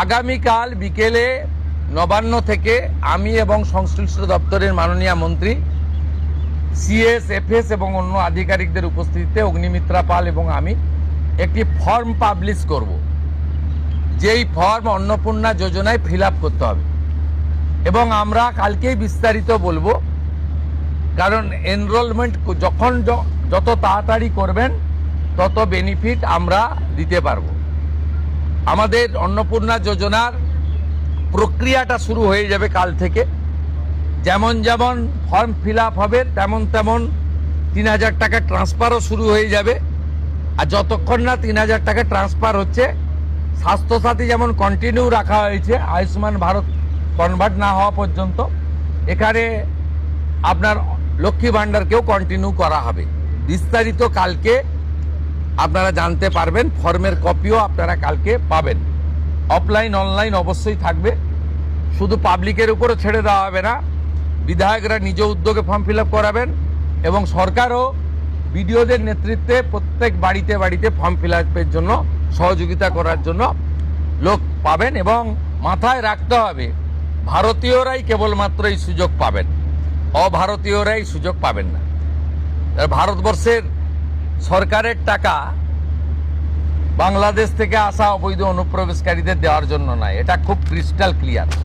আগামীকাল বিকেলে নবান্ন থেকে আমি এবং সংশ্লিষ্ট দপ্তরের মাননীয় মন্ত্রী সিএস এফএস এবং অন্য আধিকারিকদের উপস্থিতিতে অগ্নিমিত্রা পাল এবং আমি একটি ফর্ম পাবলিশ করব, যেই ফর্ম অন্নপূর্ণা যোজনায় ফিল আপ করতে হবে এবং আমরা কালকেই বিস্তারিত বলবো। কারণ এনরোলমেন্ট যখন যত তাড়াতাড়ি করবেন তত বেনিফিট আমরা দিতে পারবো। আমাদের অন্নপূর্ণা যোজনার প্রক্রিয়াটা শুরু হয়ে যাবে কাল থেকে। যেমন যেমন ফর্ম ফিল আপ হবে তেমন তেমন ৩,০০০ টাকা ট্রান্সফারও শুরু হয়ে যাবে। আর যতক্ষণ না ৩,০০০ টাকা ট্রান্সফার হচ্ছে, স্বাস্থ্যসাথী যেমন কন্টিনিউ রাখা হয়েছে আয়ুষ্মান ভারত কনভার্ট না হওয়া পর্যন্ত, এখানে আপনার লক্ষ্মী ভাণ্ডারকেও কন্টিনিউ করা হবে। বিস্তারিত কালকে আপনারা জানতে পারবেন, ফর্মের কপিও আপনারা কালকে পাবেন। অফলাইন অনলাইন অবশ্যই থাকবে, শুধু পাবলিকের উপরে ছেড়ে দেওয়া হবে না। বিধায়করা নিজ উদ্যোগে ফর্ম ফিল আপ করাবেন এবং সরকারও বিডিওদের নেতৃত্বে প্রত্যেক বাড়িতে বাড়িতে ফর্ম ফিল আপের জন্য সহযোগিতা করার জন্য লোক পাবেন। এবং মাথায় রাখতে হবে, ভারতীয়রাই কেবলমাত্র এই সুযোগ পাবেন, অভারতীয়রাই সুযোগ পাবেন না। ভারতবর্ষের সরকারের টাকা বাংলাদেশ থেকে আসা অবৈধ অনুপ্রবেশকারীদের দেওয়ার জন্য নয়, এটা খুব ক্রিস্টাল ক্লিয়ার।